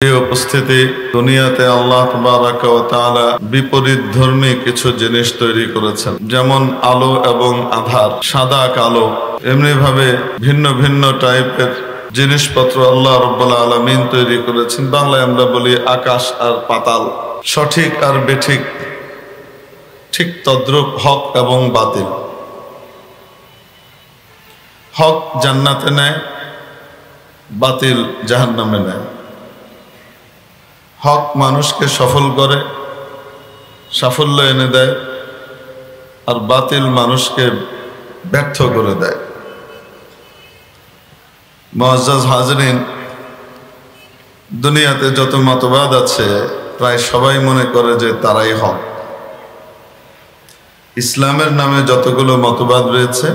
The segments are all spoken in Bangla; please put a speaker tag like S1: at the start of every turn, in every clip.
S1: এই উপস্থিতি দুনিয়াতে আল্লাহ তাবারাকা ওয়া তাআলা বিপরীত ধর্মী কিছু জিনিস তৈরি করেছেন, যেমন আলো এবং আঁধার, সাদা কালো। এমনি ভাবে ভিন্ন ভিন্ন টাইপের জিনিসপত্র আল্লাহ রাব্বুল আলামিন তৈরি করেছেন। বাংলায় আমরা বলি আকাশ আর পাতাল, সঠিক আর বেঠিক, ঠিক তদ্রূপ হক এবং বাতিল। হক জান্নাতে নেয়, বাতিল জাহান্নামে নেয়। হক মানুষকে সফল করে, সাফল্য এনে দেয়, আর বাতিল মানুষকে ব্যর্থ করে দেয়। মুআজ্জাজ হাজরিন, দুনিয়াতে যত মতবাদ আছে প্রায় সবাই মনে করে যে তারাই হক। ইসলামের নামে যতগুলো মতবাদ রয়েছে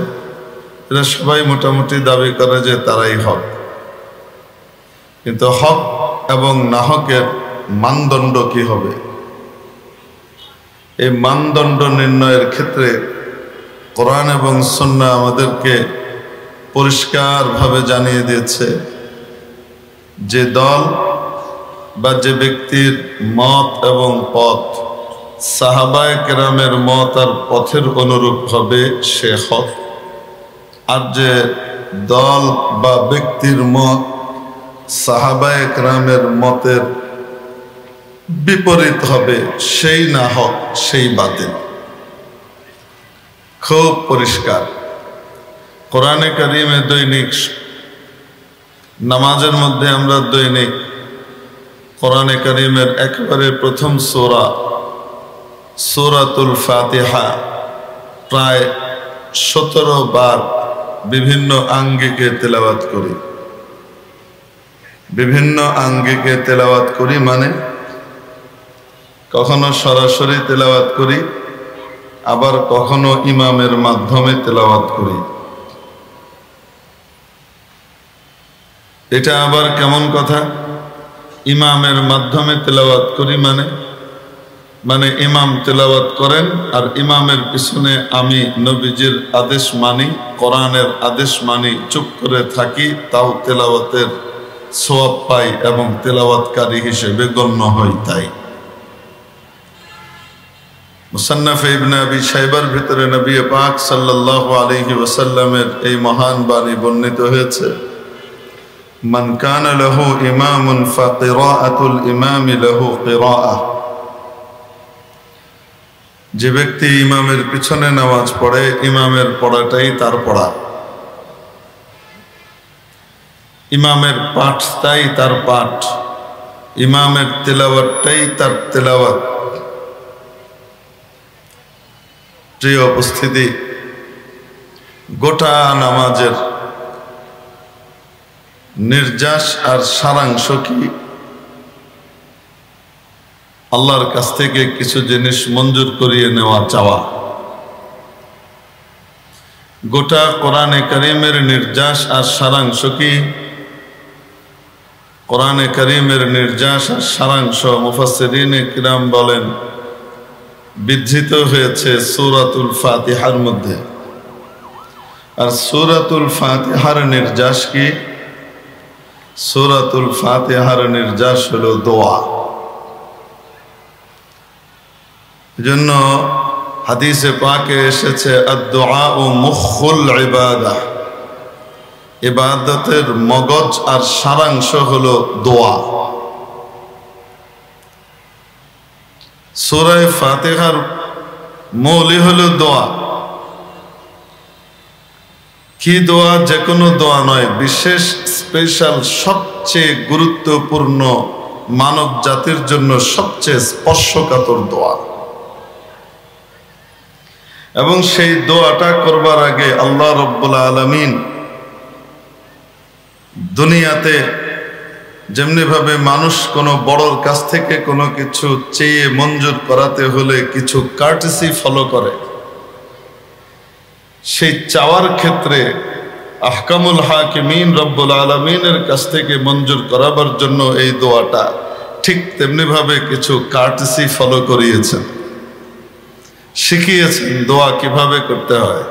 S1: এরা সবাই মোটামুটি দাবি করে যে তারাই হক। কিন্তু হক এবং নাহকের মানদণ্ড কি হবে, এই মানদণ্ড নির্ণয়ের ক্ষেত্রে কোরআন এবং সুন্নাহ আমাদেরকে পরিষ্কারভাবে জানিয়ে দিয়েছে যে দল বা যে ব্যক্তির মত এবং পথ সাহাবায়ে কেরামের মত আর পথের অনুরূপ হবে সে হক, আর যে দল বা ব্যক্তির মত সাহাবায়ে কেরামের মতের বিপরীত হবে সেই না হক, সেই বাতিল। খুব পরিষ্কার। কোরআনে কারিমে দৈনিক নামাজের মধ্যে আমরা দৈনিক কোরআনে কারিমের একেবারে প্রথম সূরা সূরাতুল ফাতিহা প্রায় 17 বার বিভিন্ন আঙ্গিকে তেলাওয়াত করি। বিভিন্ন আঙ্গিকে তেলাওয়াত করি মানে কখনো সরাসরি তেলাওয়াত করি, আবার কখনো ইমামের মাধ্যমে তেলাওয়াত করি। এটা আবার কেমন কথা? ইমামের মাধ্যমে তেলাওয়াত করি মানে ইমাম তেলাওয়াত করেন আর ইমামের পিছনে আমি নবীজির আদেশ মানি, কোরআনের আদেশ মানি, চুপ করে থাকি, তাও তেলাওয়াতের সওয়াব পাই এবং তেলাওয়াতকারী হিসেবে গণ্য হই। তাই মুসান্নাফ ইবনে আবি শাইবার ভিতরে নবী পাক সাল্লাল্লাহু আলাইহি ওয়াসাল্লামের এই মহান বাণী বর্ণিত হয়েছে, মান কানা লাহু ইমামুন ফাকিরাআতুল ইমামি লাহু কিরাআহ। যে ব্যক্তি ইমামের পিছনে নামাজ পড়ে, ইমামের পড়াটাই তার পড়া, ইমামের পাঠটাই তার পাঠ, ইমামের তেলাওয়াতটাই তার তেলাওয়াত। প্রিয় উপস্থিতি, গোটা নামাজের নির্যাস আর সারাংশ কি? আল্লাহর কাছ থেকে কিছু জিনিস মঞ্জুর করিয়ে নেওয়া, চাওয়া। গোটা কোরআনে কারীমের নির্যাস আর সারাংশ কি? কোরআনে কারীমের নির্যাস আর সারাংশ মুফাসসিরিনে কিরাম বলেন বিধৃত হয়েছে সূরাতুল ফাতিহার মধ্যে। আর সূরাতুল ফাতিহার নির্যাস কি? সূরাতুল ফাতিহার নির্যাস হলো দোয়া। এজন্য হাদিসে পাকে এসেছে আদ-দুআউ মুখুল ইবাদাহ, ইবাদতের মগজ আর সারাংশ হলো দোয়া। সূরা ফাতিহার মৌলই হলো দোয়া। কি দোয়া? যে কোনো দোয়া নয়, বিশেষ স্পেশাল, সবচেয়ে গুরুত্বপূর্ণ, মানব জাতির জন্য সবচেয়ে স্পর্শকাতর দোয়া। এবং সেই দোয়াটা করবার আগে আল্লাহ রাব্বুল আলামিন দুনিয়াতে যেমনি ভাবে মানুষ কোনো বড়র কাছ থেকে কোনো কিছু চেয়ে মঞ্জুর করাতে হলে কিছু কার্টেসি ফলো করে, সেই চাওয়ার ক্ষেত্রে আহকামুল হাকিমিন রব্বুল আলামিনের কাছ থেকে মঞ্জুর করাবার জন্য এই দোয়াটা ঠিক তেমনি ভাবে কিছু কার্টেসি ফলো করিয়েছেন, শিখিয়েছেন দোয়া কিভাবে করতে হয়।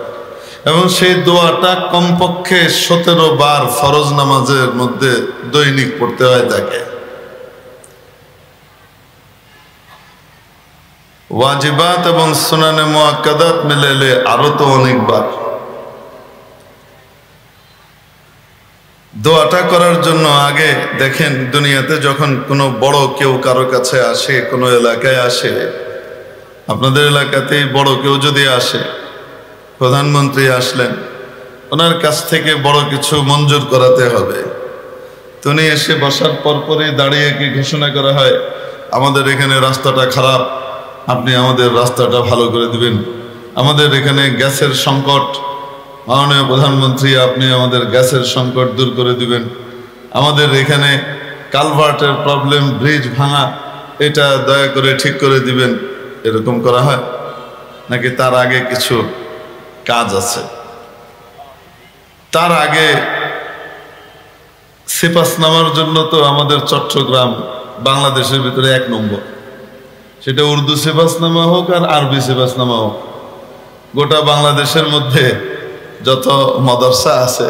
S1: এবং সেই দোয়াটা কমপক্ষে 17 বার ফরজ নামাজের মধ্যে দৈনিক পড়তে হয় তাকে। ওয়াজিবাত এবং সুনানে মুআক্কাদাত মিলাইলে আরো তো অনেকবার। দোয়াটা করার জন্য আগে দেখেন, দুনিয়াতে যখন কোনো বড় কেউ কারো কাছে আসে, কোনো এলাকায় আসে, আপনাদের এলাকাতেই বড় কেউ যদি আসে, প্রধানমন্ত্রী আসলেন, ওনার কাছ থেকে বড় কিছু মঞ্জুর করাতে হবে। তো উনি এসে বসার পরপরই দাঁড়িয়ে কি ঘোষণা করা হয়, আমাদের এখানে রাস্তাটা খারাপ, আপনি আমাদের রাস্তাটা ভালো করে দিবেন। আমাদের এখানে গ্যাসের সংকট, মাননীয় প্রধানমন্ত্রী আপনি আমাদের গ্যাসের সংকট দূর করে দিবেন। আমাদের এখানে কালভার্টের প্রবলেম, ব্রিজ ভাঙা, এটা দয়া করে ঠিক করে দিবেন। এরকম করা হয় নাকি তার আগে কিছু কাজ আছে? তার আগে সিপাস নামার জন্য তো আমাদের চট্টগ্রাম বাংলাদেশের ভিতরে 1 নম্বর, সেটা উর্দু সিপাস নামা হোক আর আরবি সিপাস নামা হোক। গোটা বাংলাদেশের মধ্যে যত মাদ্রাসা আছে,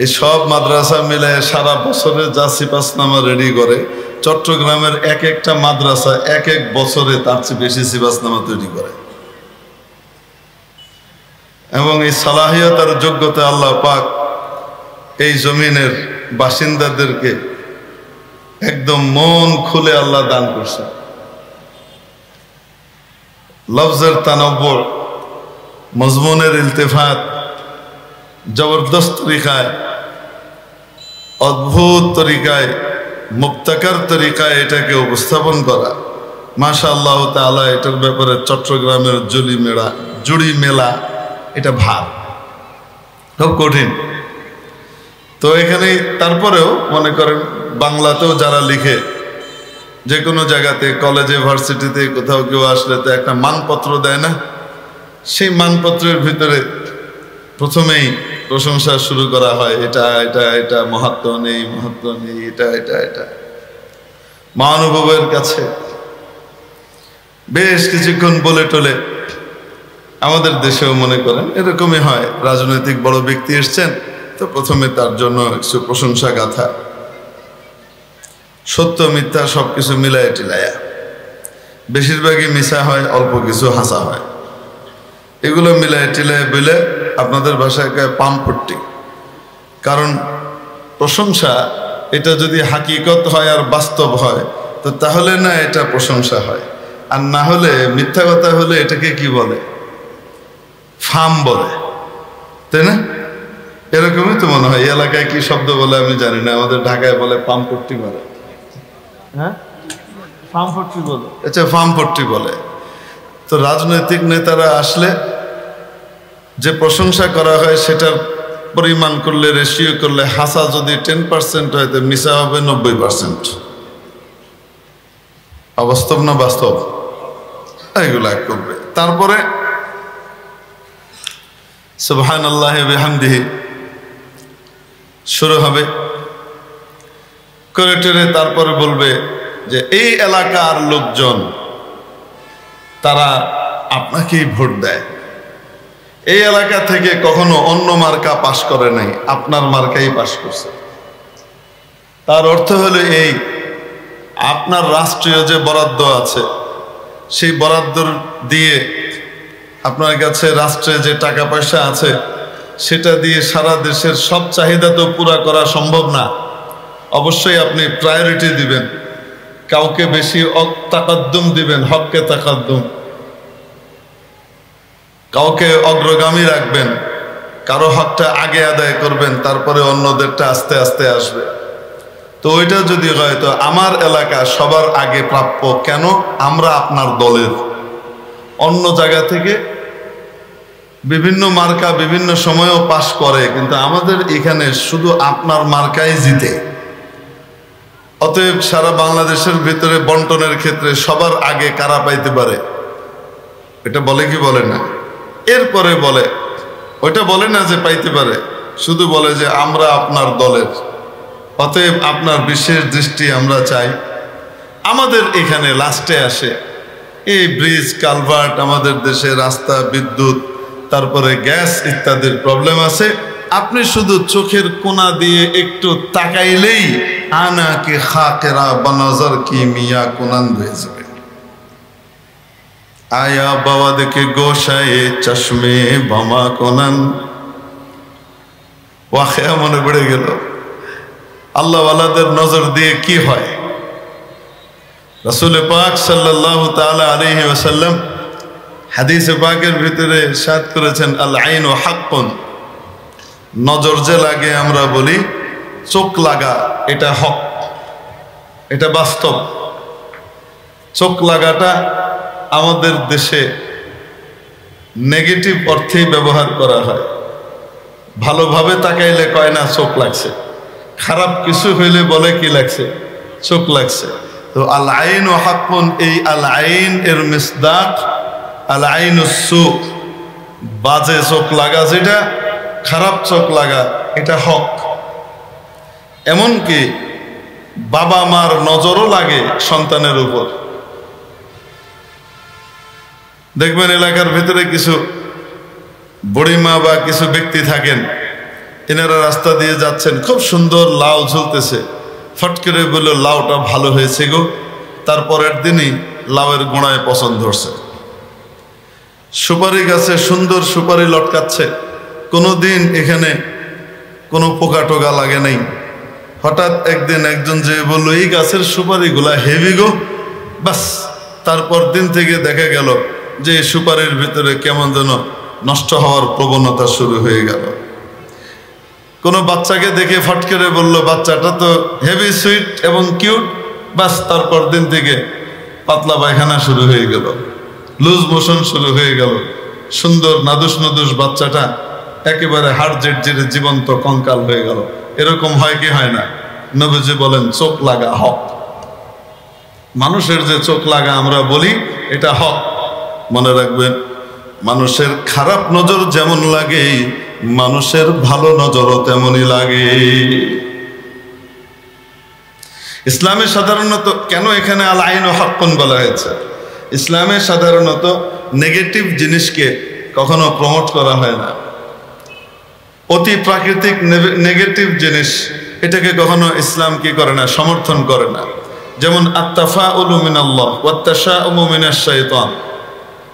S1: এই সব মাদ্রাসা মিলে সারা বছরে যা সিপাস নামা রেডি করে, চট্টগ্রামের এক একটা মাদ্রাসা এক এক বছরে তার চেয়ে বেশি সিপাস নামা তৈরি করে। এবং এই সালাহিয়ত আর যোগ্যতা আল্লাহ পাক এই জমিনের বাসিন্দাদেরকে একদম মন খুলে আল্লাহ দান করছে। লফজের তানব্বুর, মজমুনের ইলতিফাত, জবরদস্ত তরিকায়, অদ্ভুত তরিকায়, মুক্তাকার তরিকায় এটাকে উপস্থাপন করা, মাশাআল্লাহ তাআলা। এটার ব্যাপারে চট্টগ্রামের জুড়ি মেলা এটা ভার, খুব কঠিন। তো এখানে তারপরেও মনে করেন বাংলাতেও যারা লিখে, যে কোনো জায়গাতে কলেজে ভার্সিটিতে কোথাও কেউ আসলে তো একটা মানপত্র দেয় না, সেই মানপত্রের ভিতরে প্রথমেই প্রশংসা শুরু করা হয়, এটা এটা এটা মাহাত্ম্য নেই, মাহাত্ম্য নেই, এটা এটা এটা। মহানুভবের কাছে বেশ কিছুক্ষণ বলে টলে আমাদের দেশেও মনে করেন এরকমই হয়, রাজনৈতিক বড় ব্যক্তি এসছেন তো প্রথমে তার জন্য কিছু প্রশংসা গাথা, সত্য মিথ্যা সবকিছু মিলায় টিলায়া, বেশিরভাগই মিশা হয়, অল্প কিছু হাসা হয়। এগুলো মিলায় টিলায় বলে আপনাদের ভাষায় পামপট্টি। কারণ প্রশংসা এটা যদি হাকিকত হয় আর বাস্তব হয় তো তাহলে না এটা প্রশংসা হয়, আর না হলে মিথ্যা কথা হলে এটাকে কি বলে, ফাম বলে, তাই না? এরকমই তো মনে হয়। এই এলাকায় কি শব্দ বলে আমি জানি না, আমাদের ঢাকায় বলে পামপট্টি বলে। হ্যাঁ, পামপট্টি বলে। আচ্ছা, পামপট্টি বলে। তো রাজনৈতিক নেতারা আসলে যে প্রশংসা করা হয় সেটার পরিমাণ করলে, রেশিও করলে, হাসা যদি 10% হয় তো মিশা হবে 90%। অবাস্তব না বাস্তব? এগুলা করবে। তারপরে সুবহানাল্লাহি ওয়া বিহামদিহি শুরু হবে করে টেরে, তারপরে বলবে যে এই এলাকার লোকজন তারা আপনাকেই ভোট দেয়, এই এলাকা থেকে কখনো অন্য মার্কা পাশ করে নাই, আপনার মার্কাই পাশ করছে। তার অর্থ হলো এই, আপনার রাষ্ট্রীয় যে বরাদ্দ আছে সেই বরাদ্দ দিয়ে আপনার কাছে রাষ্ট্রে যে টাকা পয়সা আছে সেটা দিয়ে সারা দেশের সব চাহিদা তো পুরা করা সম্ভব না। অবশ্যই আপনি প্রায়োরিটি দিবেন, কাউকে বেশি তাকাদ্দুম দিবেন, হককে তাকাদ্দুম, কাউকে অগ্রগামী রাখবেন, কারো হকটা আগে আদায় করবেন, তারপরে অন্যদেরটা আস্তে আস্তে আসবে। তো ওইটা যদি হয় তো আমার এলাকা সবার আগে প্রাপ্য। কেন? আমরা আপনার দলের। অন্য জায়গা থেকে বিভিন্ন মার্কা বিভিন্ন সময়ও পাশ করে, কিন্তু আমাদের এখানে শুধু আপনার মার্কাই জিতে। অতএব সারা বাংলাদেশের ভিতরে বন্টনের ক্ষেত্রে সবার আগে কারা পাইতে পারে, এটা বলে কি বলে না? এরপরে বলে, ওইটা বলে না যে পাইতে পারে, শুধু বলে যে আমরা আপনার দলের, অতএব আপনার বিশেষ দৃষ্টি আমরা চাই। আমাদের এখানে লাস্টে আসে এই ব্রিজ, কালভার্ট, আমাদের দেশে রাস্তা, বিদ্যুৎ, তারপরে গ্যাস ইত্যাদির প্রবলেম আছে। আপনি শুধু চোখের কোনা দিয়ে একটু তাকাইলেই আনা কি খাকেরা বানাজার কি মিয়া কোনান হয়ে যাবে। आया बावद के गोशाए चश्मे बमा कोनन वाक़या मने पड़े गेल আল্লাহ ওয়ালাদের নজর দিয়ে কি হয়। রাসূল পাক সাল্লাল্লাহু তাআলা আলাইহি ওয়াসাল্লাম হাদিসে পাকের ভিতরে ইরশাদ করেছেন আল আইনু হাক্কুন, নজর যে লাগে আমরা বলি চোখ লাগা, এটা হক, এটা বাস্তব। চোখ লাগাটা আমাদের দেশে নেগেটিভ অর্থেই ব্যবহার করা হয়। ভালোভাবে তাকাইলে কয় না চোখ লাগছে, খারাপ কিছু হইলে বলে কি লাগছে, চোখ লাগছে। তো আল আইন ও হাক্কুন, এই আল আইন এর মিসদাক আল আইন সু, বাজে চোখ লাগা, যেটা খারাপ চোখ লাগা, এটা হক। এমনকি বাবা মার নজরও লাগে সন্তানের উপর। দেখবেন এলাকার ভিতরে কিছু বুড়িমা বা কিছু ব্যক্তি থাকেন, এনারা রাস্তা দিয়ে যাচ্ছেন, খুব সুন্দর লাউ ঝুলতেছে, ফট করে বলল লাউটা ভালো হয়েছে গো, তারপরের দিনই লাউয়ের গোড়ায় পছন্দ ধরছে। সুপারি গাছে সুন্দর সুপারি লটকাচ্ছে, কোনোদিন এখানে কোনো পোকা টোকা লাগে নাই। হঠাৎ একদিন একজন যে বলল এই গাছের সুপারিগুলা হেভি গো, বাস তারপর দিন থেকে দেখা গেল যে সুপারির ভিতরে কেমন যেন নষ্ট হওয়ার প্রবণতা শুরু হয়ে গেল। কোনো বাচ্চাকে দেখে ফট করে বলল বাচ্চাটা তো হেভি সুইট এবং কিউট, বাস তারপর দিন থেকে পাতলা পায়খানা শুরু হয়ে গেল, লুজ মোশন শুরু হয়ে গেল। সুন্দর নাদুস নাদুস বাচ্চাটা একেবারে হাড় জেড়ে জীবন্ত কঙ্কাল হয়ে গেল। এরকম হয় কি হয় না? নবীজি বলেন চোখ লাগা হক। মানুষের যে চোখ লাগা আমরা বলি এটা হক। মনে রাখবেন, মানুষের খারাপ নজর যেমন লাগে মানুষের ভালো নজরও তেমনই লাগে। ইসলামে সাধারণত কেন এখানে আল আইন ও হাক্কুন বলা হয়েছে? ইসলামে সাধারণত নেগেটিভ জিনিসকে কখনো প্রমোট করা হয় না। অতি প্রাকৃতিক নেগেটিভ জিনিস, এটাকে কখনো ইসলাম কি করে না, সমর্থন করে না। যেমন আত্তাফাউলু মিনাল্লাহ ওয়াত্তাশাউমু মিনাশ শাইতান,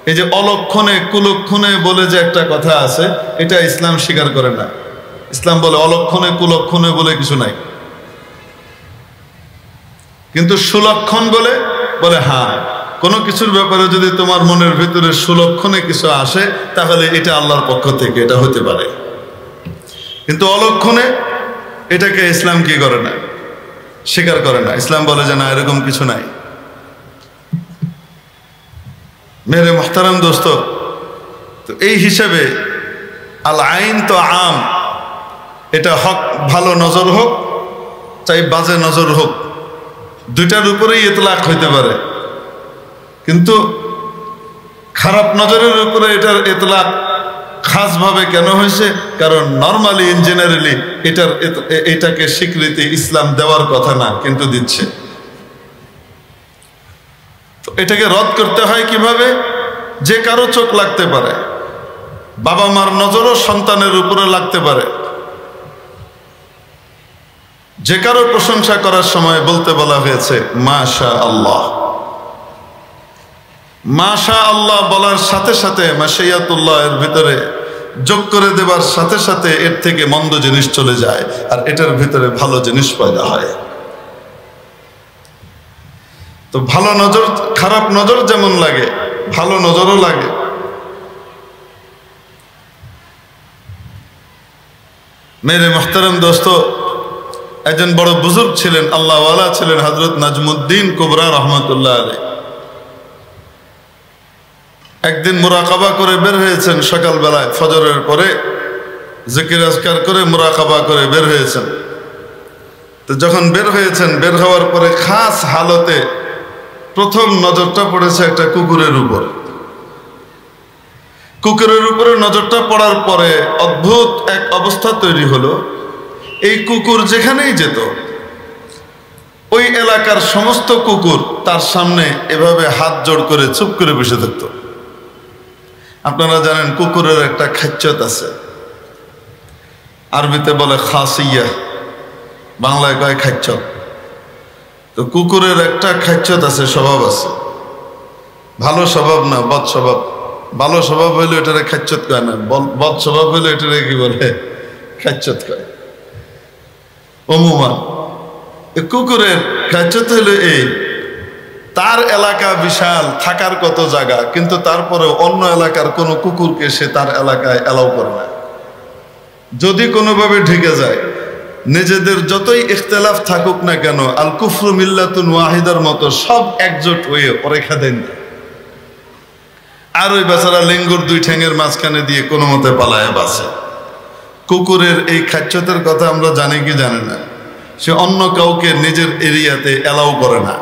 S1: এই যে অলক্ষণে কুলক্ষণে বলে যে একটা কথা আছে, এটা ইসলাম স্বীকার করে না। ইসলাম বলে অলক্ষণে কুলক্ষণে বলে কিছু নাই, কিন্তু সুলক্ষণ বলে হ্যাঁ, কোনো কিছুর ব্যাপারে যদি তোমার মনের ভিতরে সুলক্ষণে কিছু আসে তাহলে এটা আল্লাহর পক্ষ থেকে, এটা হতে পারে। কিন্তু অলক্ষণে এটাকে ইসলাম কি করে না, স্বীকার করে না। ইসলাম বলে যে না, এরকম কিছু নাই। মেরে মুহতারাম দোস্ত, তো এই হিসাবে আল আইন তো আম, এটা হক, ভালো নজর হোক চাই বাজে নজর হোক, দুইটার উপরেই ইতলাক হইতে পারে। কিন্তু খারাপ নজরের উপরে এটার ইতলাক খাস ভাবে কেন হয়েছে? কারণ নর্মালি ইন জেনারেলি এটাকে স্বীকৃতি ইসলাম দেওয়ার কথা না, কিন্তু দিচ্ছে। তো এটাকে রদ করতে হয় কিভাবে? যে কারো চোখ লাগতে পারে, বাবা মার নজরও সন্তানের উপরে লাগতে পারে। যে কারো প্রশংসা করার সময় বলতে বলা হয়েছে মাশা আল্লাহ। মাশা আল্লাহ বলার সাথে সাথে মাশিয়াতুল্লাহ এর ভিতরে যোগ করে দেবার সাথে সাথে এর থেকে মন্দ জিনিস চলে যায় আর এটার ভিতরে ভালো জিনিস পয়দা হয়। তো ভালো নজর, খারাপ নজর যেমন লাগে ভালো নজরও লাগে। মেরে মুহতারাম দোস্ত, একজন বড় বুজুর্গ ছিলেন, আল্লাহওয়ালা ছিলেন, হযরত নাজমুদ্দিন কুবরা রহমতুল্লাহ আলাইহি। একদিন মুরাকাবা করে বের হয়েছেন সকালবেলায়, ফজরের পরে জিকির আজকার করে মুরাকাবা করে বের হয়েছেন। তো যখন বের হয়েছেন, বের হওয়ার পরে খাস হালতে প্রথম নজরটা পড়েছে একটা কুকুরের উপর। কুকুরের উপরে নজরটা পড়ার পরে অদ্ভুত এক অবস্থা তৈরি হলো। এই কুকুর যেখানেই যেত, ওই এলাকার সমস্ত কুকুর তার সামনে এভাবে হাত জোড় করে চুপ করে বসে থাকতো। আপনারা জানেন কুকুরের একটা খাচ্চত আছে, আরবিতে বলে খাসিয়া, বাংলায় কয় খাচ্চত। তো কুকুরের একটা খাচ্চত আছে, স্বভাব আছে। ভালো স্বভাব না, বদ স্বভাব। ভালো স্বভাব হইলে এটারে খাচ্চত কয় না, বদ স্বভাব হইলে এটারে কি বলে? খাচ্চত কয়। অমুমান কুকুরের খাচ্চত হইলে এই, তার এলাকা বিশাল, থাকার কত জায়গা, কিন্তু তারপরে অন্য এলাকার কোনো কুকুরকে সে তার এলাকায় এলাও করে না। যদি কোনোভাবে ঢেকে যায়, নিজেদের যতই ইখতিলাফ থাকুক না কেন, আল কুফরু মিল্লাতুন ওয়াহিদার মতো সব একজোট হয়ে পরীক্ষা দেন। আর ওই বেচারা লিঙ্গুর দুই ঠ্যাঙের মাঝখানে দিয়ে কোনো মতে পালায় বাঁচে। কুকুরের এই খাচ্চতের কথা আমরা জানি কি জানি না, সে অন্য কাউকে নিজের এরিয়াতে এলাও করে না।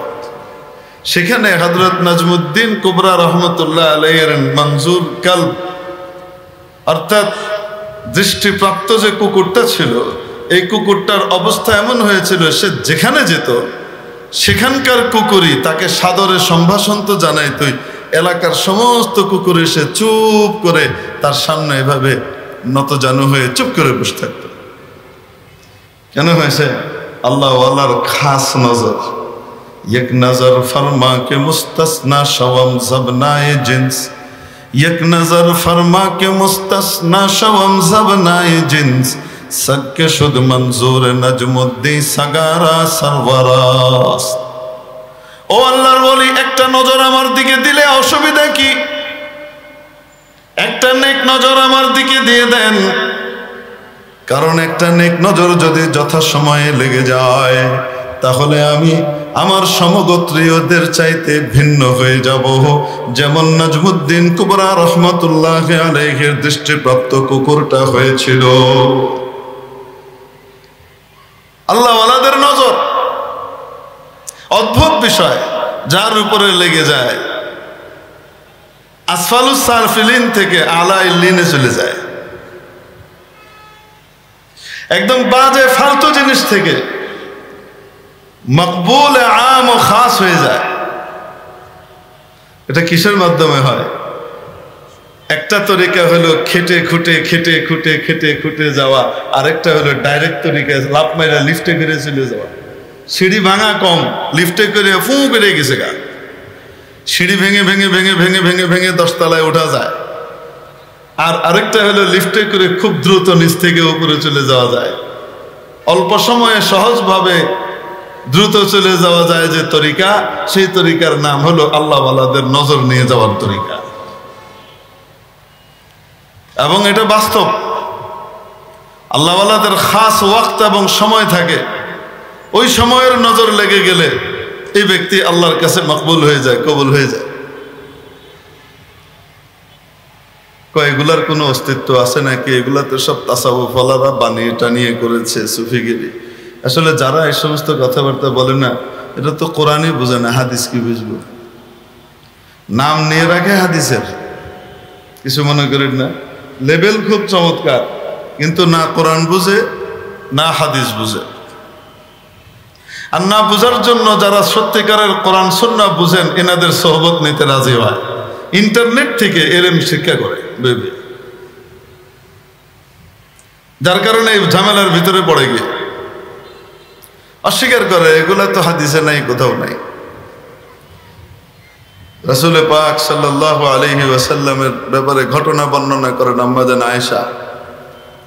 S1: সেখানে হযরত নাজমুদ্দিন কুবরা রহমতুল্লাহ আলাইহির মনজুর কালব, অর্থাৎ দৃষ্টিপ্রাপ্ত যে কুকুরটা ছিল, এই কুকুরটার অবস্থা এমন হয়েছিল, সে যেখানে যেত সেখানকার কুকুরই তাকে সাদরে সম্ভাষণ তো জানাইতই, এলাকার সমস্ত কুকুর এসে চুপ করে তার সামনে এভাবে নতজানু হয়ে চুপ করে বসে থাকত। কেন হয়েছে? আল্লাহ ওয়ালার খাস নজর। এক নজর ফরমা কে মুস্তাসনা শওম জবনায়ে জিন্স, এক নজর ফরমা কে মুস্তাসনা শওম জবনায়ে জিন্স, সদকে শুদ মনজুর নজমুদ্দিন সাগারা সরওয়ারাস। ও আল্লাহর ওলি, একটা নজর আমার দিকে দিলে অসুবিধা কি? একটা নেক নজর আমার দিকে দিয়ে দেন, কারণ একটা নেক নজর যদি যথাসময়ে লেগে যায়, তাহলে আমি আমার সমগোত্রীয়দের চাইতে ভিন্ন হয়ে যাব, যেমন নাজমুদ্দিন কুবরা রহমতুল্লাহ আলাইহির দৃষ্টিপ্রাপ্ত কুকুরটা হয়েছিল। আল্লাহ ওয়ালাদের নজর অদ্ভুত বিষয়, যার উপরে লেগে যায় আসফালুস সারফিলিন থেকে আলা ইল্লিনে চলে যায়। একদম বাজে ফালতু জিনিস থেকে মকবুল আম ও খাস হয়ে যায়। এটা কিসের মাধ্যমে হয়? একটা তরিকা হলো খেটে খুঁটে খেটে খুঁটে খেটে খুঁটে যাওয়া, আরেকটা হলো ডাইরেক্ট তরিকা, লাফ মাইরা লিফটে করে চলে যাওয়া। সিঁড়ি ভাঙা কম, লিফটে করে ফু করে গেছে গা। সিঁড়ি ভেঙে ভেঙে ভেঙে ভেঙে ভেঙে ভেঙে 10 তলায় ওঠা যায়। আর আরেকটা হলো লিফটে করে খুব দ্রুত নিচ থেকে উপরে চলে যাওয়া যায়। অল্প সময়ে সহজভাবে দ্রুত চলে যাওয়া যায় যে তরিকা, সেই তরিকার নাম হলো আল্লাহ ওয়ালাদের নজর নিয়ে যাওয়ার তরিকা। এবং এটা বাস্তব, আল্লাহ ওয়ালাদের খাস ওয়াক্ত এবং সময় থাকে, ওই সময়ের নজর লেগে গেলে এই ব্যক্তি আল্লাহর কাছে মকবুল হয়ে যায়, কবুল হয়ে যায়। এগুলার কোনো অস্তিত্ব আছে নাকি? এগুলা তো সব তাসাউফ ওয়ালারা বানিয়ে টানিয়ে করেছে, সুফিগিরি। আসলে যারা এই সমস্ত কথাবার্তা বলে না, এটা তো কোরআনই বুঝে না, হাদিস কি বুঝবো? নাম নিয়ে রাখে হাদিসের, কিছু মনে করেন না, লেভেল খুব চমৎকার, কিন্তু না কোরআন বুঝে না হাদিস বুঝে। আর না বুঝার জন্য যারা সত্যিকারের কোরআন সুন্নাহ বুঝেন, এনাদের সোহবত নিতে রাজি হয়, ইন্টারনেট থেকে এলম শিক্ষা করে ভেবে, যার কারণে এই ঝামেলার ভিতরে পড়ে গিয়ে অস্বীকার করে এগুলা তো হাদিসে নাই, কোথাও নাই। রাসূল পাক সাল্লাল্লাহু আলাইহি ওয়াসাল্লামের ব্যাপারে ঘটনা বর্ণনা করেন আম্মা জান আয়েশা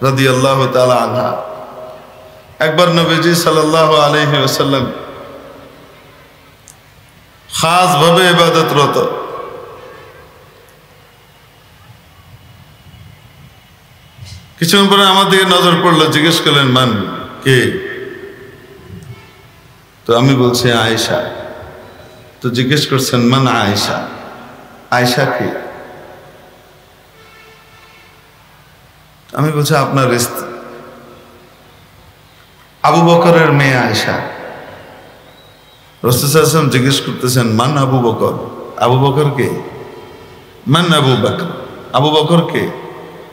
S1: রাদিয়াল্লাহু তাআলা আনহা। একবার নবীজি সাল্লাল্লাহু আলাইহি ওয়াসাল্লাম খাস ভাবে ইবাদতরত, কিছুক্ষণ পরে আমার দিকে নজর পড়লো, জিজ্ঞেস করলেন মান কে? তো আমি বলছি আয়েশা। তো জিজ্ঞেস করছেন মান আয়েশা, আয়েশা কি? আমি বলছি আপনার স্ত্রী, আবু বকরের মেয়ে আয়েশা। রাসূল সাল্লাল্লাহু আলাইহি ওয়াসাল্লাম জিজ্ঞেস করতেছেন মান আবু বকর, আবু বকর কে? মান আবু বকর, আবু বকর কে?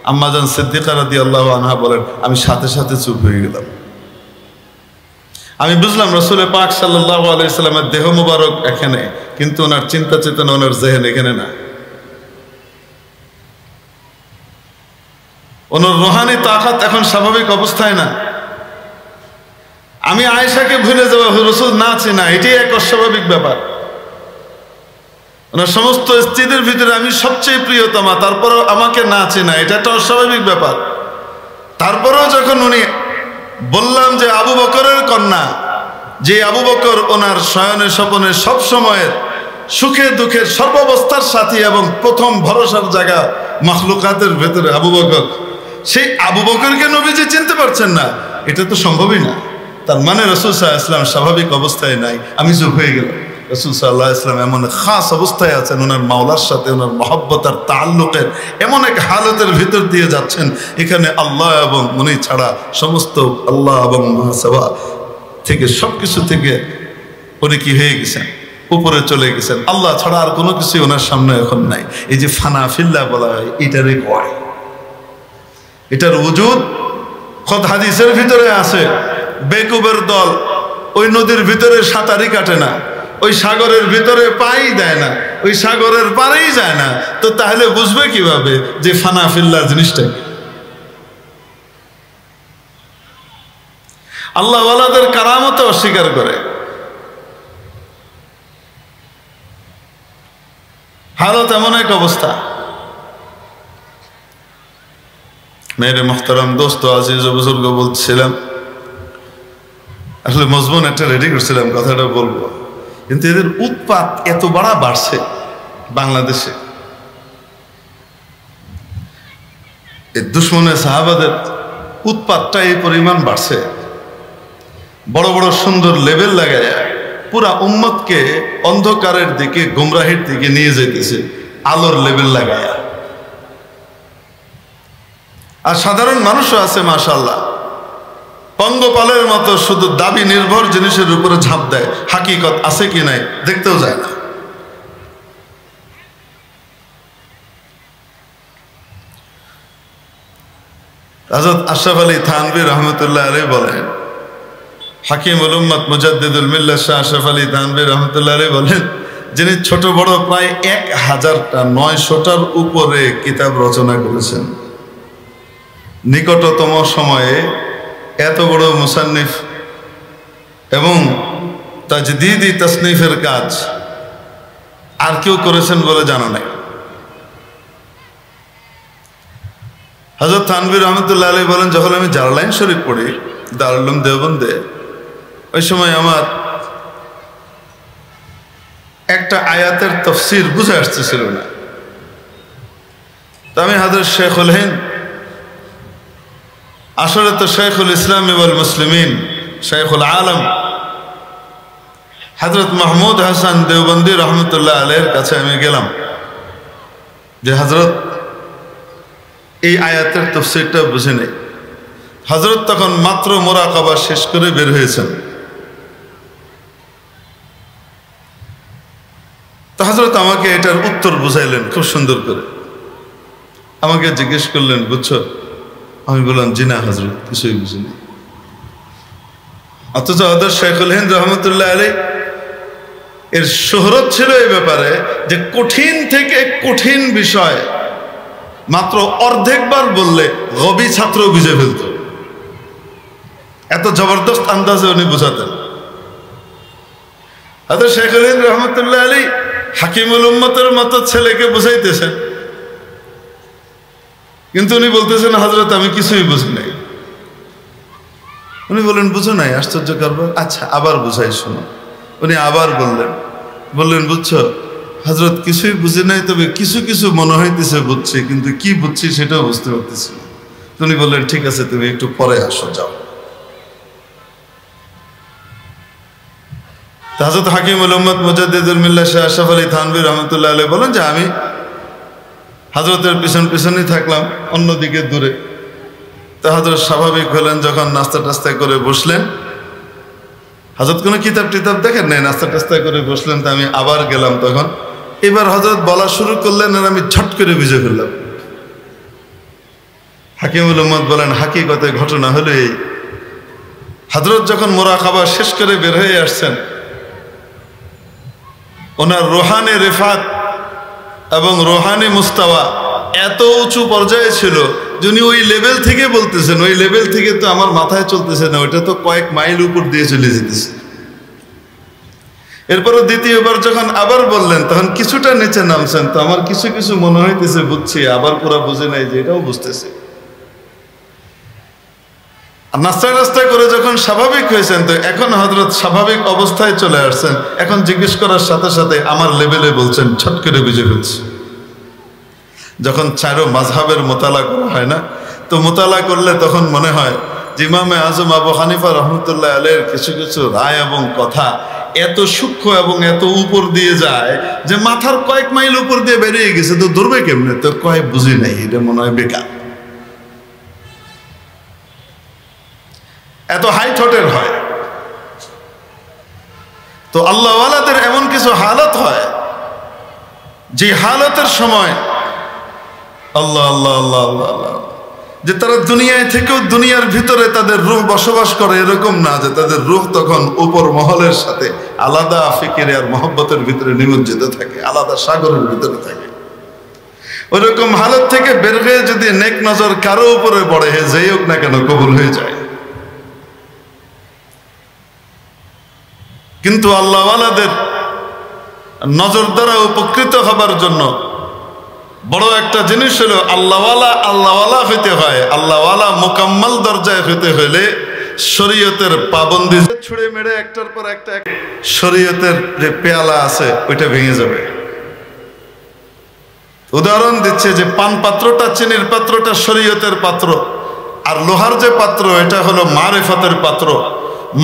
S1: আম্মা জান সিদ্দিকা রাদিয়াল্লাহু আনহা বলেন, আমি সাথে সাথে চুপ হয়ে গেলাম। আমি বুঝলাম রাসূল পাক সাল্লাল্লাহু আলাইহি সাল্লামের দেহ মুবারক এখানে, কিন্তু ওনার চিন্তা চেতনা, ওনার জেহেন এখানে না। ওনার রুহানি তাকাত এখন স্বাভাবিক অবস্থায় না। আমি আয়েশাকে ভুলে যাওয়া, রাসূল না চেনা, এটাই এক অস্বাভাবিক ব্যাপার। ওনার সমস্ত স্ত্রীদের ভিতরে আমি সবচেয়ে প্রিয়তমা, তারপরেও আমাকে না চেনা, এটা একটা অস্বাভাবিক ব্যাপার। তারপরেও যখন উনি বললাম যে আবু বকরের কন্যা, যে আবু বকর ওনার শয়নে স্বপনে সব সময়ের সুখে দুঃখের সর্বাবস্থার সাথী এবং প্রথম ভরসার জায়গা মাখলুকাতের ভেতরে আবু বকর, সেই আবু বকরকে নবীজি চিনতে পারছেন না, এটা তো সম্ভবই না। তার মানে রাসূল সাল্লাল্লাহু আলাইহি ওয়াসাল্লাম স্বাভাবিক অবস্থায় নাই, আমি চুপ হয়ে গেলাম। রাসূল সাল্লাল্লাহু আলাইহি ওয়াসাল্লাম এমন খাস অবস্থায় আছেন, ওনার মাওলার সাথে ওনার মহব্বত আর তাআল্লুকের এমন এক হালতের ভিতর দিয়ে যাচ্ছেন, এখানে আল্লাহ এবং উনি ছাড়া সমস্ত আল্লাহ এবং মহাসভা থেকে সবকিছু থেকে উনি কি হয়ে গেছেন, উপরে চলে গেছেন। আল্লাহ ছাড়া আর কোনো কিছু ওনার সামনে এখন নাই। এই যে ফানা ফিল্লাহ বলা হয়, এটারই কয়, এটার ওজুদ খোদ হাদিসের ভিতরে আছে। বেকুবের দল ওই নদীর ভিতরে সাঁতারই কাটে না, ওই সাগরের ভিতরে পাই দেয় না, ওই সাগরের পারেই যায় না, তো তাহলে বুঝবে কিভাবে যে ফানা ফিল্লাহ জিনিসটা কি? আল্লাহ ওয়ালাদের কারামত অস্বীকার করে। হালত এমন এক অবস্থা। মেরে মোহতারাম দোস্ত আজিজ ও বুজুর্গ, বলছিলাম আসলে মজমুন একটা রেডি করছিলাম, কথাটা বলবো, কিন্তু এদের উৎপাত এত বাড়ছে বাংলাদেশে। এই দুশ্মনে সাহাবাদের উৎপাতটা এই পরিমাণ বাড়ছে, বড় বড় সুন্দর লেবেল লাগায় পুরা উম্মতকে অন্ধকারের দিকে গুমরাহির দিকে নিয়ে যেতেছে, আলোর লেবেল লাগায়। আর সাধারণ মানুষও আছে মাশাআল্লাহ, পঙ্গপালের মতো শুধু দাবি নির্ভর জিনিসের উপরে ঝাঁপ দেয়, হাকিকত আছে কি নাই দেখতেও যায় না। হযরত আশরাফ আলী থানভী রহমতুল্লাহ আলাইহি বলেন, হাকিমুল উম্মত মুজাদ্দিদুল মিল্লাত শাহ আশরাফ আলী থানভী রহমতুল্লাহ আলাইহি বলেন, যিনি ছোট বড় প্রায় 1000টার উপরে কিতাব রচনা করেছেন। নিকটতম সময়ে এত বড় মুসান্নিফ এবং তাজদীদি তাসনিফের কাজ আর কেউ করেছেন বলে জানা নাই। হযরত থানভী রহমতুল্লাহ আলাইহি বলেন, যখন আমি জালালাইন শরীফ পড়ি দারুল উলুম দেওবন্দে, ওই সময় আমার একটা আয়াতের তাফসীর বুঝে আসতেছিল না। তো আমি হযরত শেখুল হিন্দ, আসলে তো শেখুল ইসলাম ওয়াল মুসলিমিন, শেখুল আলম হযরত মাহমুদ হাসান দেওবন্দি রহমতুল্লাহ আলাইহির কাছে আমি গেলাম যে হযরত এই আয়াতের তাফসীরটা বুঝে নেই। হযরত তখন মাত্র মুরাকাবা শেষ করে বের হয়েছেন। তো হযরত আমাকে এটার উত্তর বুঝাইলেন খুব সুন্দর করে, আমাকে জিজ্ঞেস করলেন, বুঝছো? আমি বললাম, জি না হযরত, কিছুই বুঝিনি। অথচ হযরত শেখুল হিন্দ রহমতুল্লাহ আলাইহি এর শোহরত ছিল এই ব্যাপারে যে কঠিন থেকে কঠিন বিষয় মাত্র অর্ধেকবার বললে গবি ছাত্র বুঝে ফেলত, এত জবরদস্ত আন্দাজে উনি বুঝাতেন। হযরত শেখুল হিন্দ রহমতুল্লাহ আলাইহি হাকিমুল উম্মতের মতো ছেলেকে বুঝাইতেছেন, কিন্তু উনি বলতেছেন, হযরত আমি কিছুই বুঝি নাই। উনি বললেন, বুঝো নাই? আশ্চর্য কারবার, আচ্ছা আবার বুঝাই শোনো। উনি আবার বললেন, বুঝছো হযরত, কিছুই বুঝি নাই, তবে কিছু কিছু মনে হইতেছে বুঝছি, কিন্তু কি বুঝছি সেটাও বুঝতে পারতেছি না। উনি বললেন, ঠিক আছে তুমি একটু পরে আসো, যাও। হযরত হাকিমুল উম্মত মুজাদ্দিদুল মিল্লাত শাহ আশরাফ আলী থানভী রহমতুল্লাহ আলাইহি বলেন যে আমি হযরতের পিছনই থাকলাম, অন্যদিকে দূরে। তো হযরত স্বাভাবিক হলেন, যখন নাস্তা টাস্তা করে বসলেন, হযরত কোনো কিতাব টিতাব দেখেন নাই, নাস্তা টাস্তা করে বসলেন। তো আমি আবার গেলাম, তখন এবার হযরত বলা শুরু করলেন, আর আমি ঝট করে বুঝে ফেললাম। হাকিমুল উম্মত বলেন, হাকিকতে ঘটনা হলো এই, হযরত যখন মুরাকাবা শেষ করে বের হয়ে আসছেন, ওনার রুহানি রিফাত এবং রুহানি মুস্তাওয়া এত উঁচু পর্যায়ে ছিল যে উনি ওই লেভেল থেকে বলতেছেন, ওই লেভেল থেকে তো আমার মাথায় চলতেছে না, ওইটা তো কয়েক মাইল উপর দিয়ে চলে যেতেছে। এরপরে দ্বিতীয়বার যখন আবার বললেন তখন কিছুটা নিচে নামছেন, তো আমার কিছু কিছু মনে হইতেছে বুঝছি, আবার পুরো বুঝে নাই যে এটাও বুঝতেছি। আর নাস্তা নাস্তা করে যখন স্বাভাবিক হয়েছেন, তো এখন হযরত স্বাভাবিক অবস্থায় চলে আসছেন। এখন জিজ্ঞেস করার সাথে সাথে আমার লেভেলে বলছেন, ছট করে বুঝে ফেলছি। যখন চারো মাযহাবের মোতালা করা হয় না, তো মোতালা করলে তখন মনে হয় যে ইমামে আজম আবু হানিফা রহমতুল্লাহ আলাইহির কিছু কিছু রায় এবং কথা এত সূক্ষ্ম এবং এত উপর দিয়ে যায় যে মাথার কয়েক মাইল উপর দিয়ে বেরিয়ে গেছে, তো ধরবে কেমনে? তো কয় বুঝি নাই, এটা মনে হয় বেকার। এত হাই থটের হয়। তো আল্লাহওয়ালাদের এমন কিছু হালত হয় যে হালতের সময় আল্লাহ আল্লাহ আল্লাহ আল্লাহ আল্লাহ, যে তারা দুনিয়ায় থেকেও দুনিয়ার ভিতরে তাদের রূহ বসবাস করে, এরকম না যে তাদের রূহ তখন উপর মহলের সাথে আলাদা ফিকিরে আর মহব্বতের ভিতরে নিমজ্জিত থাকে, আলাদা সাগরের ভিতরে থাকে। ওইরকম হালত থেকে বের হয়ে যদি নেক নজর কারো উপরে পড়ে, যেই হোক না কেন কবুল হয়ে যায়। কিন্তু আল্লাহওয়ালাদের নজর দ্বারা উপকৃত হবার জন্য বড় একটা জিনিস হলো আল্লাহওয়ালা হইতে হয়। আল্লাহওয়ালা মোকাম্মল দরজায় হইতে হইলে শরীয়তের পাবন্দি ছুঁড়ে মেরে একটার পর একটা শরীয়তের যে পেয়ালা আছে ওইটা ভেঙে যাবে। উদাহরণ দিচ্ছে যে পান পাত্রটা, চিনির পাত্রটা শরীয়তের পাত্র, আর লোহার যে পাত্র এটা হলো মারেফাতের পাত্র।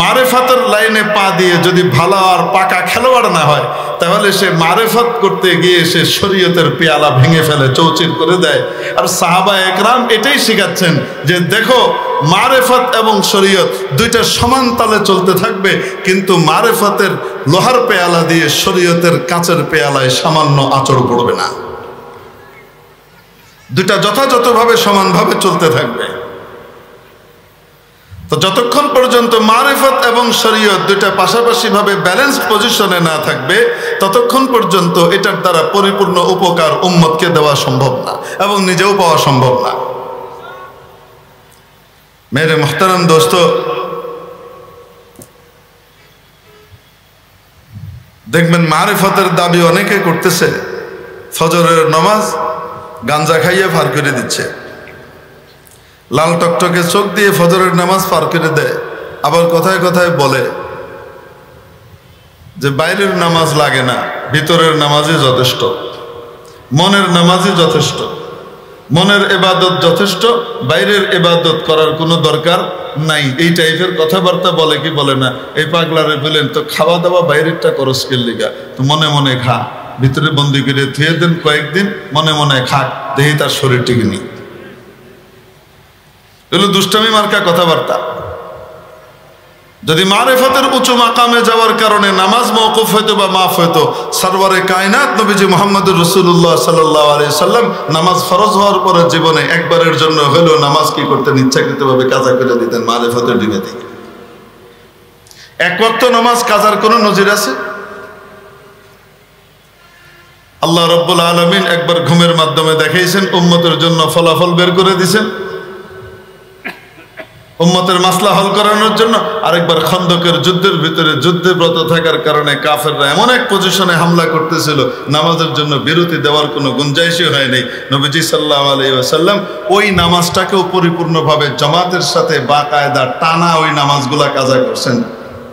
S1: মারেফাতের লাইনে পা দিয়ে যদি ভালো আর পাকা খেলোয়াড় না হয়, তাহলে সে মারেফাত করতে গিয়ে সে শরীয়তের পেয়ালা ভেঙে ফেলে, চৌচির করে দেয়। আর সাহাবা একরাম এটাই শিখাচ্ছেন যে দেখো, মারেফাত এবং শরীয়ত দুইটা সমান তালে চলতে থাকবে, কিন্তু মারেফাতের লোহার পেয়ালা দিয়ে শরীয়তের কাঁচের পেয়ালায় সামান্য আঁচড় পড়বে না। দুইটা যথাযথভাবে সমানভাবে চলতে থাকবে। তো যতক্ষণ পর্যন্ত মারিফত এবং শরীয়ত দুইটা পাশাপাশি ভাবে ব্যালেন্স পজিশনে না থাকবে, ততক্ষণ পর্যন্ত এটার দ্বারা পরিপূর্ণ উপকার উম্মতকে দেওয়া সম্ভব না এবং নিজেও পাওয়া সম্ভব না। মেরে মুহতারাম দোস্ত, দেখবেন মারিফতের দাবি অনেকে করতেছে, ফজরের নামাজ গাঞ্জা খাইয়ে পার করে দিচ্ছে, লাল টকটকে চোখ দিয়ে ফজরের নামাজ পার করে দেয়। আবার কথায় কথায় বলে যে বাইরের নামাজ লাগে না, ভিতরের নামাজই যথেষ্ট, মনের নামাজই যথেষ্ট, মনের ইবাদত যথেষ্ট, বাইরের ইবাদত করার কোনো দরকার নাই। এই টাইপের কথাবার্তা বলে কি বলে না? এই পাগলারে বলেন তো খাওয়া দাওয়া বাইরেরটা করস কে লিগা, তো মনে মনে খা, ভিতরে বন্দি করে থুয়ে দেন কয়েকদিন, মনে মনে খাক, দেখি তার শরীর টিকে নি। এগুলো দুষ্টামি মার্কা কথাবার্তা। যদি মারিফতের উঁচু মাকামে যাওয়ার কারণে নামাজ মওকুফ হইতো বা মাফ হইতো, সরওয়ারে কায়নাত নবীজি মুহাম্মদুর রাসূলুল্লাহ সাল্লাল্লাহু আলাইহি সাল্লাম নামাজ ফরজ হওয়ার পরে জীবনে একবারের জন্য হলেও নামাজ কি করতেন? ইচ্ছাকৃতভাবে কাজা করে দিতেন মারিফতের ডিমে থেকে। এক ওয়াক্ত নামাজ কাজার কোনো নজির আছে? আল্লাহ রাব্বুল আলামিন একবার ঘুমের মাধ্যমে দেখাইছেন, উম্মতের জন্য ফলাফল বের করে দিয়েছেন, উম্মতের মাসলা হল করানোর জন্য। আরেকবার খন্দকের যুদ্ধের ভিতরে যুদ্ধে ব্রত থাকার কারণে কাফেররা এমন এক পজিশনে হামলা করতেছিল, নামাজের জন্য বিরতি দেওয়ার কোনো গুঞ্জাইশই হয়নি। নবীজি সাল্লাল্লাহু আলাইহি ওয়াসাল্লাম ওই নামাজটাকেও পরিপূর্ণভাবে জামাতের সাথে বাকায়দা টানা ওই নামাজগুলা কাজা করছেন,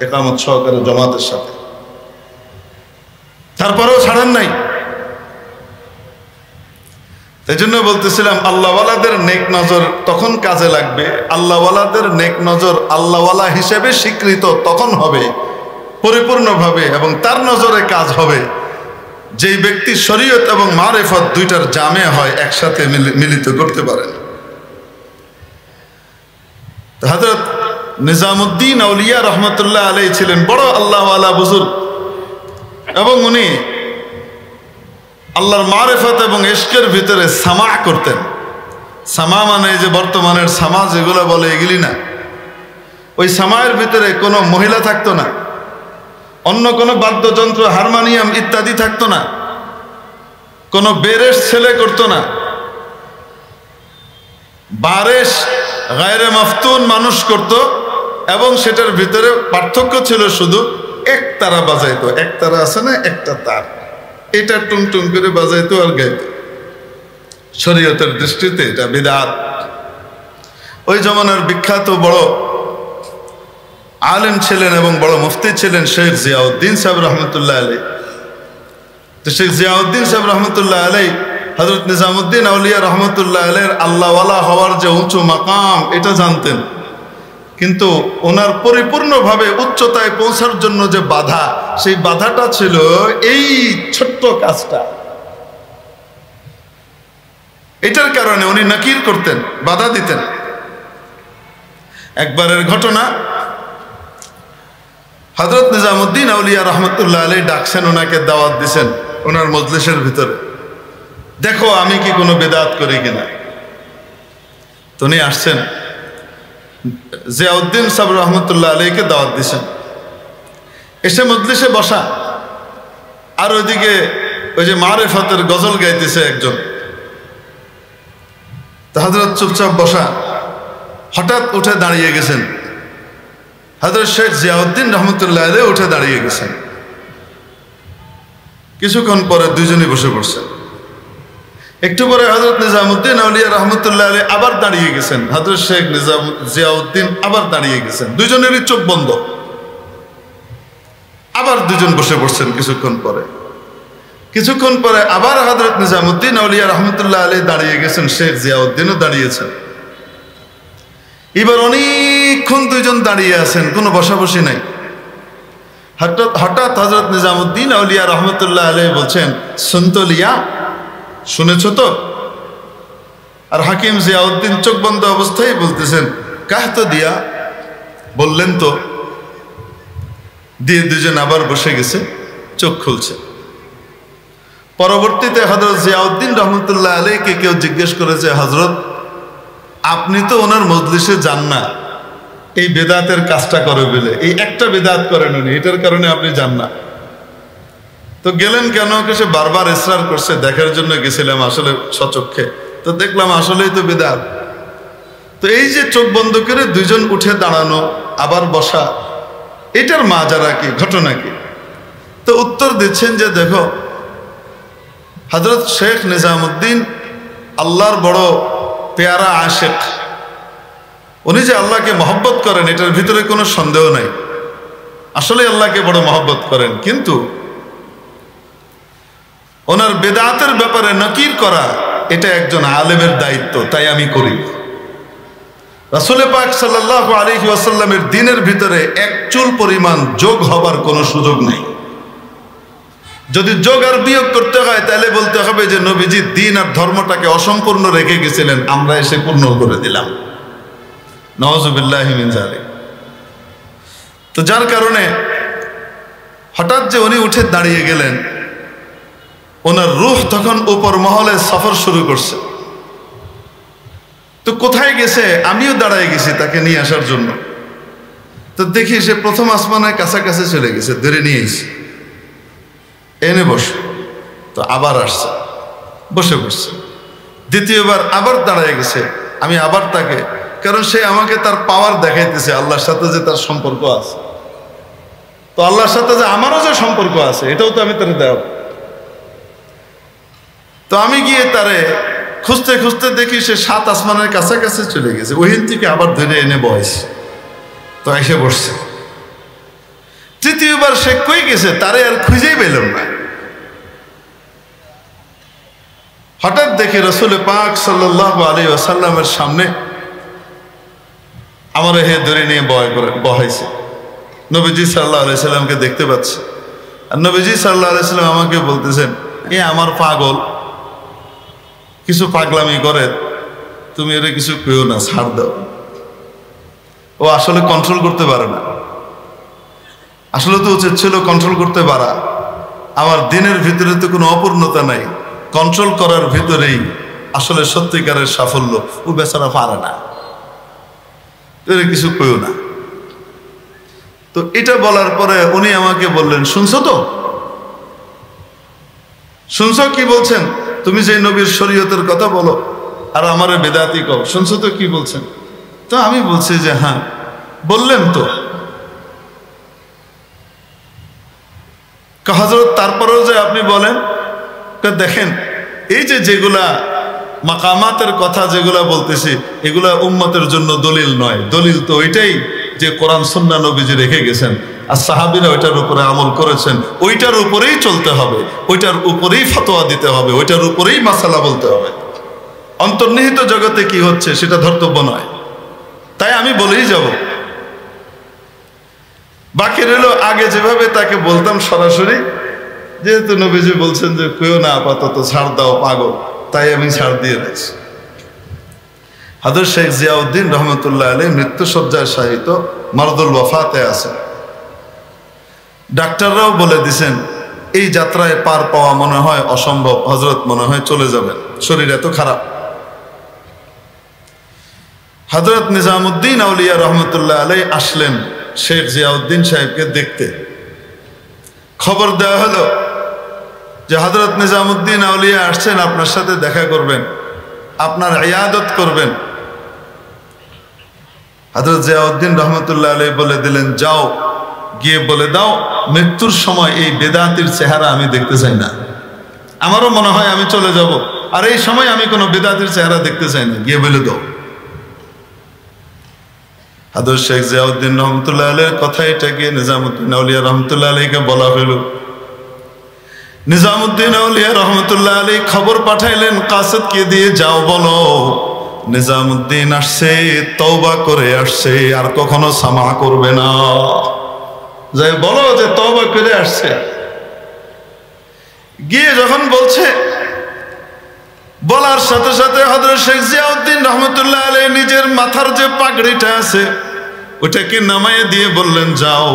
S1: ইকামত সহকারে জামাতের সাথে। তারপরেও ছাড়েন নাই। এই জন্য বলতেছিলাম, আল্লাহওয়ালাদের নেক নজর তখন কাজে লাগবে, আল্লাহওয়ালাদের নেক নজর আল্লাহওয়ালা হিসেবে স্বীকৃত তখন হবে পরিপূর্ণভাবে, এবং তার নজরে কাজ হবে যেই ব্যক্তি শরীয়ত এবং মারিফত দুইটার জামে হয়, একসাথে মিলিত করতে পারেন। হযরত নিজামুদ্দিন আউলিয়া রহমতুল্লাহ আলাইহি ছিলেন বড় আল্লাহওয়ালা বুজুর্গ, এবং উনি আল্লাহর মারিফত এবং ইশকের ভিতরে সামা করতেন। সামা মানে যে বর্তমানের সামা যেগুলো বলে এগুলি না, ওই সামায়ের ভিতরে কোনো মহিলা থাকতো না, অন্য কোনো বাদ্যযন্ত্র হারমোনিয়াম ইত্যাদি থাকতো না, কোনো বেরেশ ছেলে করতো না, বারেশ গায়রে মাফতুন মানুষ করত, এবং সেটার ভিতরে পার্থক্য ছিল শুধু এক তারা বাজাইতো, এক তারা আছে না একটা তার, এটা টুং টুং করে বাজাইতো আর গাইতো। শরীয়তের দৃষ্টিতে এটা বিদআত। ওই জমানার বিখ্যাত বড় আলেম ছিলেন এবং বড় মুফতি ছিলেন শেখ জিয়াউদ্দিন সাহেব রহমতুল্লাহ আলাই। তো শেখ জিয়াউদ্দিন সাহেব রহমতুল্লাহ আলাই হযরত নিজামুদ্দিন আউলিয়া রহমতুল্লাহ আলাইহির আল্লাহওয়ালা হওয়ার যে উঁচু মাকাম এটা জানতেন, কিন্তু ওনার পরিপূর্ণভাবে উচ্চতায় পৌঁছার জন্য যে বাধা, সেই বাধাটা ছিল এই ছোট্ট কাজটা। এটার কারণে উনি নাকির করতেন, বাধা দিতেন। একবারের ঘটনা, হযরত নিজামুদ্দিন আউলিয়া রহমতুল্লাহ আলাইহি ডাকছেন, ওনাকে দাওয়াত দিছেন ওনার মজলিসের ভিতরে, দেখো আমি কি কোনো বেদাত করি কিনা। তো উনি আসছেন, জিয়াউদ্দিন সাহেব রহমতুল্লাহ আলাইহিকে দাওয়াত দিছেন, এসে মজলিসে বসা। আর ওইদিকে ওই যে মারিফতের গজল গাইতেছে একজন, তো হযরত চুপচাপ বসা। হঠাৎ উঠে দাঁড়িয়ে গেছেন হযরত শেখ জিয়াউদ্দিন রহমতুল্লাহ আলাইহি, উঠে দাঁড়িয়ে গেছেন। কিছুক্ষণ পরে দুইজনই বসে পড়ছেন। একটু পরে হযরত নিজামুদ্দিন আউলিয়া রহমতুল্লাহ আলাইহি আবার দাঁড়িয়ে গেছেন, হযরত শেখ জিয়াউদ্দিন আবার দাঁড়িয়ে গেছেন, দুইজনেরই চোখ বন্ধ। আবার দুজন বসে পড়ছেন। কিছুক্ষণ পরে আবার হযরত নিজামুদ্দিন আউলিয়া রহমতুল্লাহ আলাইহি দাঁড়িয়ে গেছেন, শেখ জিয়াউদ্দিনও দাঁড়িয়েছেন। এবার অনেকক্ষণ দুইজন দাঁড়িয়ে আছেন, কোনো বসাবসি নাই। হঠাৎ হযরত নিজামুদ্দিন আউলিয়া রহমতুল্লাহ আলাইহি বলছেন, শুনতলিয়া, শুনেছ তো? আর হাকিম জিয়াউদ্দিন চোখ বন্ধ অবস্থায় বলতেছেন, কাহ তো দিয়া, বললেন তো। দিয়ে দুজন আবার বসে গেছে, চোখ খুলছে। পরবর্তীতে হযরত জিয়াউদ্দিন রহমতুল্লাহ আলাইহিকে কেউ জিজ্ঞেস করেছে, হযরত আপনি তো ওনার মজলিসে যান না, এই বেদাতের কাজটা করে বলে, এই একটা বেদাত করেন উনি, এটার কারণে আপনি যান না। তো গেলেন কেন? সে বারবার ইসরার করছে, দেখার জন্য গেছিলাম আসলে সচক্ষে, তো দেখলাম আসলেই তো বেদাত। তো এই যে চোখ বন্ধ করে দুইজন উঠে দাঁড়ানো আবার বসা, এটার মাজারা কি, ঘটনা কি? তো উত্তর দিচ্ছেন যে দেখো, হযরত শেখ নিজামুদ্দিন আল্লাহর বড় পেয়ারা আশিক, উনি যে আল্লাহকে মহব্বত করেন এটার ভিতরে কোনো সন্দেহ নাই, আসলে আল্লাহকে বড় মহব্বত করেন, কিন্তু ওনার বেদাতের ব্যাপারে নকির করা এটা একজন আলেমের দায়িত্ব, তাই আমি করি। রাসূল পাক সাল্লাল্লাহু আলাইহি ওয়াসাল্লামের দ্বীনের ভিতরে এক চুল পরিমাণ যোগ হবার কোনো সুযোগ নেই। যদি যোগ আর বিয়োগ করতে হয় তাহলে বলতে হবে যে নবীজি দ্বীন আর ধর্মটাকে অসম্পূর্ণ রেখে গেছিলেন, আমরা এসে পূর্ণ করে দিলাম। নাউযুবিল্লাহি মিন যালিক। তো যার কারণে হঠাৎ যে উনি উঠে দাঁড়িয়ে গেলেন, ওনার রূহ তখন উপর মহলে সফর শুরু করছে। তো কোথায় গেছে? আমিও দাঁড়ায় গেছি তাকে নিয়ে আসার জন্য। তো দেখি সে প্রথম আসমানের কাছাকাছি চলে গেছে, ধরে নিয়ে এসে এনে বসে। তো আবার আসছে, বসে বসছে। দ্বিতীয়বার আবার দাঁড়ায় গেছে, আমি আবার তাকে, কারণ সে আমাকে তার পাওয়ার দেখাইতেছে, আল্লাহর সাথে যে তার সম্পর্ক আছে। তো আল্লাহর সাথে যে আমারও যে সম্পর্ক আছে এটাও তো আমি তারে দেব। তো আমি গিয়ে তারে খুঁজতে খুঁজতে দেখি সে 7 আসমানের কাছাকাছি চলে গেছে। ওইখান থেকে আবার ধরে এনে বয়স, তো এসে বসছে। তৃতীয়বার সে কই গেছে তারে আর খুঁজেই পেলাম না। হঠাৎ দেখি রাসূল পাক সাল্লাল্লাহু আলাইহি ওয়াসাল্লামের সামনে আমার হে ধরে নিয়ে বহাইছে। নবীজি সাল্লাল্লাহু আলাইহি সাল্লামকে দেখতে পাচ্ছি, আর নবীজি সাল্লাল্লাহু আলাইহি সাল্লাম আমাকে বলতেছেন, এ আমার পাগল, কিছু পাগলামি করে, তুমি এর কিছু কেউ না, ছাড় দাও। ও আসলে কন্ট্রোল করতে পারে না, আসলে তো উচিত ছিল কন্ট্রোল করতে পারা। আমার দিনের ভিতরে তো কোনো অপূর্ণতা নাই, কন্ট্রোল করার ভিতরেই আসলে সত্যিকারের সাফল্য। ও বেচারা পারে না, এর কিছু কেউ না। তো এটা বলার পরে উনি আমাকে বললেন, শুনছো তো? শুনছো কি বলছেন? তুমি যে নবীর শরীয়তের কথা বলো আর আমারে বেদাতি কও, শুনছো তো কি বলছেন? তো আমি বলছি যে হ্যাঁ, বললেন তো। হযরত তারপরেও যে আপনি বলেন, দেখেন এই যে যেগুলা মাকামাতের কথা যেগুলা বলতেছি এগুলা উম্মতের জন্য দলিল নয়, দলিল তো ওইটাই যে কোরআন সুন্নাহ নবীজি রেখে গেছেন আর সাহাবীরা ওইটার উপরে আমল করেছেন, ওইটার উপরেই চলতে হবে, ওইটার উপরেই ফতোয়া দিতে হবে, ওইটার উপরেই মাসালা বলতে হবে। অন্তর্নিহিত জগতে কি হচ্ছে সেটা ধর্তব্য নয়। তাই আমি বলেই যাব। বাকি রইল আগে যেভাবে তাকে বলতাম সরাসরি, যেহেতু নবীজি বলছেন যে কেউ না আপাতত ছাড় দাও পাগল, তাই আমি ছাড় দিয়ে দিয়েছি। হযরত শেখ জিয়াউদ্দিন রহমতুল্লাহ আলাইহি মৃত্যুসজ্জায় শায়িত, মারদুল ওয়াফাতে আছেন। ডাক্তাররাও বলে দিছেন এই যাত্রায় পার পাওয়া মনে হয় অসম্ভব, হযরত মনে হয় চলে যাবেন, শরীর এত খারাপ। হযরত নিজামুদ্দিন আউলিয়া রহমতুল্লাহ আলাইহি আসলেন শেখ জিয়াউদ্দিন সাহেবকে দেখতে। খবর দেওয়া হলো যে হযরত নিজামুদ্দিন আউলিয়া আসছেন, আপনার সাথে দেখা করবেন, আপনার ইয়াদত করবেন। হযরত জিয়াউদ্দিন রহমতুল্লাহ আলাইহি বলে দিলেন, যাও গিয়ে বলে দাও মৃত্যুর সময় এই বেদাতির চেহারা আমি দেখতে চাই না, আমারও মনে হয় আমি চলে যাব, আর এই সময় আমি কোনো বেদাতির চেহারা দেখতে চাই না, গিয়ে বলে দাও। হযরত শেখ জিয়াউদ্দিন রহমতুল্লাহ আলাইহির কথা এটা গিয়ে নিজামুদ্দিন আউলিয়া রহমতুল্লাহ আলাইহিকে বলা হলো। নিজামুদ্দিন আউলিয়া রহমতুল্লাহ আলাইহি খবর পাঠাইলেন কাসিদকে দিয়ে, যাও বলো নিজামুদ্দিন আসছে, তওবা করে আসছে, আর কখনো সামা করবে না, যাই বলো যে তওবা করে আসছে। গিয়ে যখন বলছে, বলার সাথে সাথে হযরত শেখ জিয়াউদ্দিন রহমতুল্লাহ আলাইহি নিজের মাথার যে পাগড়িটা আছে ওটাকে নামাইয়ে দিয়ে বললেন, যাও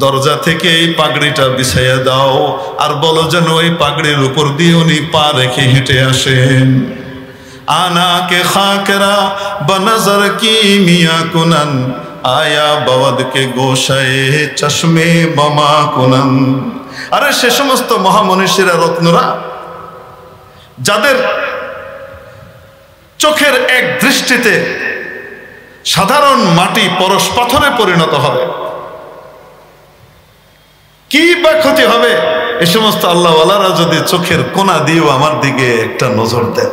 S1: দরজা থেকে এই পাগড়িটা বিছাইয়া দাও, আর বলো যেন ওই পাগড়ির উপর দিয়ে উনি পা রেখে হেঁটে আসেন। আনা কে খাকরা বনজর কি মিয়া কুনন, আয়া বওয়াদ কে গোশায়ে চশমে বমা কুনন। আরে সে সমস্ত মহামনীষীরা, রত্নরা, যাদের চোখের এক দৃষ্টিতে সাধারণ মাটি পরশ পাথরে পরিণত হবে, কি বা ক্ষতি হবে এ সমস্ত আল্লাহওয়ালারা যদি চোখের কোনা দিয়েও আমার দিকে একটা নজর দেন।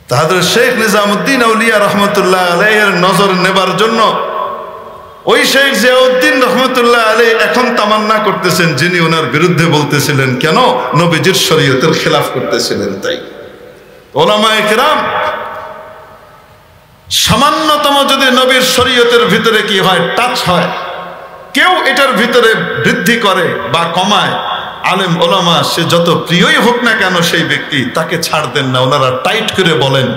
S1: তাহলে শেখ নিজামুদ্দিন আউলিয়া রহমতুল্লাহ আলাইহির নজর নেবার জন্য ওই শেখ জিয়াউদ্দিন রহমতুল্লাহ আলাইহি এখন তামান্না করতেছেন, যিনি ওনার বিরুদ্ধে বলতেছিলেন কেন, নবীজির শরীয়তের খেলাফ করতেছিলেন। তাই ওলামায়ে কেরাম সামান্যতম যদি নবীর শরীয়তের ভিতরে কি হয়, টাচ হয়, কেউ এটার ভিতরে বৃদ্ধি করে বা কমায়, আলেম ওলামা সে যত প্রিয়ই হোক না কেন সেই ব্যক্তি, তাকে ছাড় দেন না, ওনারা টাইট করে বলেন।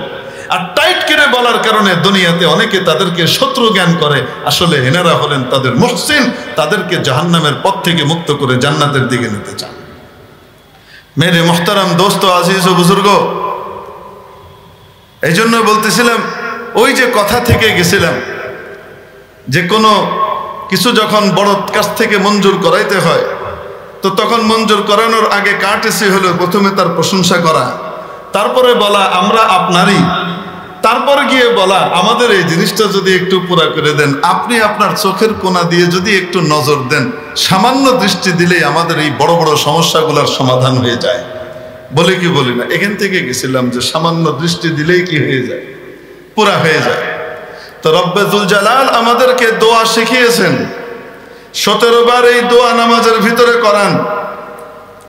S1: আর টাইট করে বলার কারণে দুনিয়াতে অনেকে তাদেরকে শত্রু জ্ঞান করে, আসলে এনারা হলেন তাদের মুহসিন, তাদেরকে জাহান্নামের পথ থেকে মুক্ত করে জান্নাতের দিকে নিতে চান। মেরে মুহতারাম দোস্ত, আজিজ ও বুজুর্গ, এই জন্য বলতেছিলাম, ওই যে কথা থেকে গেছিলাম যে কোনো কিছু যখন বড় কাছ থেকে মঞ্জুর করাইতে হয় তো তখন মঞ্জুর করানোর আগে কার্টেসি হলো প্রথমে তার প্রশংসা করা, তারপরে বলা আমরা আপনারই, তারপর গিয়ে বলা আমাদের এই জিনিসটা যদি একটু পুরা করে দেন, আপনি আপনার চোখের কোনা দিয়ে যদি একটু নজর দেন, সামান্য দৃষ্টি দিলেই আমাদের এই বড় বড় সমস্যাগুলোর সমাধান হয়ে যায়। বলে কি বলি না, এখান থেকে গেছিলাম যে সামান্য দৃষ্টি দিলেই কি হয়ে যায়, পুরা হয়ে যায়। তো রব্বে যুল জালাল আমাদেরকে দোয়া শিখিয়েছেন, 17 বার এই দোয়া নামাজের ভিতরে করান।